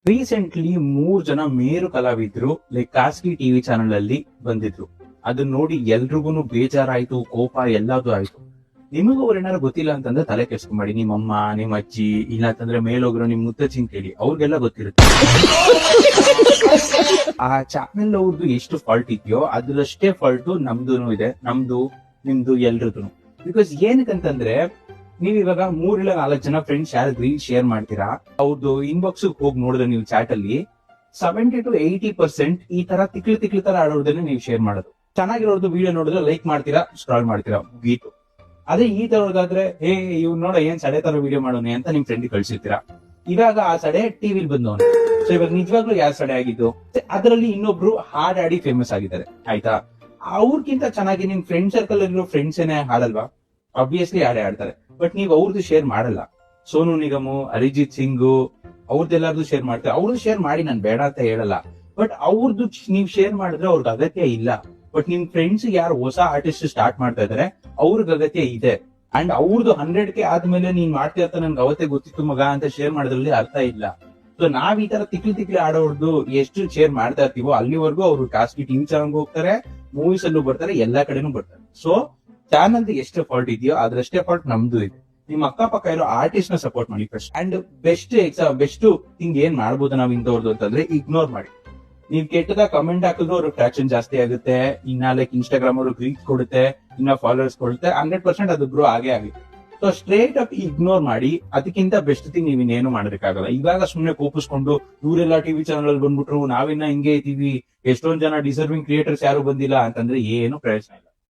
Recently 3 ಜನ ಮೇರು ಕಲಾವಿದ್ರು like ಖಾಸಗಿ ಟಿವಿ ಚಾನೆಲ್ ಅಲ್ಲಿ ಬಂದಿದ್ರು. ಅದನ್ನ ನೋಡಿ ಎಲ್ರಿಗೂ ಬೇಜಾರಾಯ್ತು, ಕೋಪ ಎಲ್ಲದೂ ಆಯ್ತು. ನಿಮಗೂ ಅವ್ರೇನಾರು ಗೊತ್ತಿಲ್ಲ ಅಂತಂದ್ರೆ ತಲೆ ಕೆಡ್ಸ್ಕೊಂಬೇಡಿ. ನಿಮ್ಮಮ್ಮ, ನಿಮ್ಮ ಅಜ್ಜಿ, ಇಲ್ಲ ಅಂತಂದ್ರೆ ಮೇಲೋಗ್ರು ನಿಮ್ ಮುತ್ತಜ್ಜಿನ್ ಕೇಳಿ, ಅವ್ರಿಗೆಲ್ಲ ಗೊತ್ತಿರುತ್ತೆ. ಆ ಚಾನೆಲ್ ಅವ್ರದ್ದು ಎಷ್ಟು ಫಾಲ್ಟ್ ಇದೆಯೋ ಅದ್ರಷ್ಟೇ ಫಾಲ್ಟ್ ನಮ್ದು ಇದೆ, ನಮ್ದು ನಿಮ್ದು ಎಲ್ರದ್ದು. ಬಿಕಾಸ್ ಏನಕ್ಕಂತಂದ್ರೆ ನೀವ್ ಇವಾಗ 3-4 ಜನ ಫ್ರೆಂಡ್ಸ್ ಯಾರು ರೀಲ್ ಶೇರ್ ಮಾಡ್ತೀರಾ, ಅವ್ರದ್ದು ಇನ್ಬಾಕ್ಸ್ ಹೋಗಿ ನೋಡಿದ್ರೆ ನೀವು ಚಾಟ್ ಅಲ್ಲಿ 70 to 80% ಈ ತರ ತಿಕ್ಲು ತರ ಆಡೋದನ್ನ ನೀವು ಶೇರ್ ಮಾಡೋದು. ಚೆನ್ನಾಗಿರೋದು ವಿಡಿಯೋ ನೋಡಿದ್ರೆ ಲೈಕ್ ಮಾಡ್ತೀರಾ, ಸ್ಕ್ರಾಲ್ ಮಾಡ್ತೀರಾ, ಮುಗೀತು. ಅದೇ ಈ ತರದಾದ್ರೆ ಇವ್ ನೋಡ ಏನ್ ಸಡೆ ತರ ವಿಡಿಯೋ ಮಾಡೋನೆ ಅಂತ ನಿಮ್ ಫ್ರೆಂಡ್ ಕಳ್ಸಿರ್ತೀರಾ. ಇವಾಗ ಆ ಸಡೆ ಟಿವಿಲ್ ಬಂದವನು. ಸೊ ಇವಾಗ ನಿಜವಾಗ್ಲೂ ಯಾರು ಸಡೆ ಆಗಿದ್ದು, ಅದರಲ್ಲಿ ಇನ್ನೊಬ್ರು ಹಾಡ್ ಆಡಿ ಫೇಮಸ್ ಆಗಿದ್ದಾರೆ, ಆಯ್ತಾ? ಅವ್ರಕ್ಕಿಂತ ಚೆನ್ನಾಗಿ ನಿಮ್ ಫ್ರೆಂಡ್ ಸರ್ಕಲ್ ಇರೋ ಫ್ರೆಂಡ್ಸ್ ಏನೇ ಹಾಡಲ್ವಾ? ಆಬ್ವಿಯಸ್ಲಿ ಹಾಡೇ ಆಡ್ತಾರೆ. ಬಟ್ ನೀವ್ ಅವ್ರದ್ದು ಶೇರ್ ಮಾಡಲ್ಲ. ಸೋನು ನಿಗಮ್, ಅರಿಜಿತ್ ಸಿಂಗ್ ಅವ್ರದ್ದೆಲ್ಲಾರ್ದು ಶೇರ್ ಮಾಡ್ತಾರೆ. ಅವ್ರದ್ದು ಶೇರ್ ಮಾಡಿ ನಾನ್ ಬೇಡ ಅಂತ ಹೇಳಲ್ಲ. ಬಟ್ ಅವ್ರದ್ದು ನೀವ್ ಶೇರ್ ಮಾಡಿದ್ರೆ ಅವ್ರಿಗೆ ಅಗತ್ಯ ಇಲ್ಲ. ಬಟ್ ನಿಮ್ ಫ್ರೆಂಡ್ಸ್ ಯಾರು ಹೊಸ ಆರ್ಟಿಸ್ಟ್ ಸ್ಟಾರ್ಟ್ ಮಾಡ್ತಾ ಇದಾರೆ ಅವ್ರಿಗೆ ಅಗತ್ಯ ಇದೆ. ಅಂಡ್ ಅವ್ರದ್ದು 100K ಆದ್ಮೇಲೆ ನೀನ್ ಮಾಡ್ತಿರ್ತ ನನ್ಗೆ ಅವತ್ತೇ ಗೊತ್ತಿತ್ತು ಮಗ ಅಂತ ಶೇರ್ ಮಾಡೋದ್ರಲ್ಲಿ ಅರ್ಥ ಇಲ್ಲ. ಸೊ ನಾವ್ ಈ ತರ ತಿಕ್ಲಿ ಆಡೋರ್ದು ಎಷ್ಟು ಶೇರ್ ಮಾಡ್ತಾ ಇರ್ತೀವೋ ಅಲ್ಲಿವರೆಗೂ ಅವ್ರು ಖಾಸಗಿ ಟಿವಿ ಚಾನಲ್ ಹೋಗ್ತಾರೆ, ಮೂವೀಸ್ ಅಲ್ಲೂ ಬರ್ತಾರೆ, ಎಲ್ಲಾ ಕಡೆನೂ ಬರ್ತಾರೆ. ಸೊ ಚಾನಲ್ ಎಷ್ಟು ಫಾಲ್ಟ್ ಇದೆಯೋ ಅದ್ರಷ್ಟೇ ಫಾಲ್ಟ್ ನಮ್ದು ಇದೆ. ನಿಮ್ ಅಕ್ಕಪಕ್ಕ ಇರೋ ಆರ್ಟಿಸ್ಟ್ ನ ಸಪೋರ್ಟ್ ಮಾಡಿ ಫಸ್ಟ್. ಅಂಡ್ ಬೆಸ್ಟ್ ಥಿಂಗ್ ಏನ್ ಮಾಡ್ಬೋದು ನಾವ್ ಇಂಥವ್ರದ್ದು ಅಂತಂದ್ರೆ ಇಗ್ನೋರ್ ಮಾಡಿ. ನೀವ್ ಕೆಟ್ಟದಾಗ ಕಮೆಂಟ್ ಹಾಕಿದ್ರು ಅವ್ರಿಗೆ ಟ್ರಾಕ್ಷನ್ ಜಾಸ್ತಿ ಆಗುತ್ತೆ. ಇನ್ನ ಲೈಕ್ ಇನ್ಸ್ಟಾಗ್ರಾಮ್ ಅವ್ರಿಗೆ ರೀಚ್ ಕೊಡುತ್ತೆ, ಇನ್ನ ಫಾಲೋವರ್ಸ್ ಕೊಡುತ್ತೆ. 100% ಅದು ಗ್ರೋ ಆಗೇ ಆಗುತ್ತೆ. ಸೊ ಸ್ಟ್ರೇಟ್ ಅಪ್ ಇಗ್ನೋರ್ ಮಾಡಿ. ಅದಕ್ಕಿಂತ ಬೆಸ್ಟ್ ಥಿಂಗ್ ನೀವ್ ಇನ್ನೇನು ಮಾಡೋದಕ್ಕಾಗಲ್ಲ. ಇವಾಗ ಸುಮ್ನೆ ಕೋಪಿಸ್ಕೊಂಡು ಇವರೆಲ್ಲ ಟಿವಿ ಚಾನಲ್ ಅಲ್ಲಿ ಬಂದ್ಬಿಟ್ರು, ನಾವಿನ್ನ ಹಿಂಗೆ ಇದ್ದೀವಿ, ಎಷ್ಟೊಂದ್ ಜನ ಡಿಸರ್ವಿಂಗ್ ಕ್ರಿಯೇಟರ್ಸ್ ಯಾರು ಬಂದಿಲ್ಲ ಅಂತಂದ್ರೆ ಏನು ಪ್ರಯೋಜನ ಇಲ್ಲ.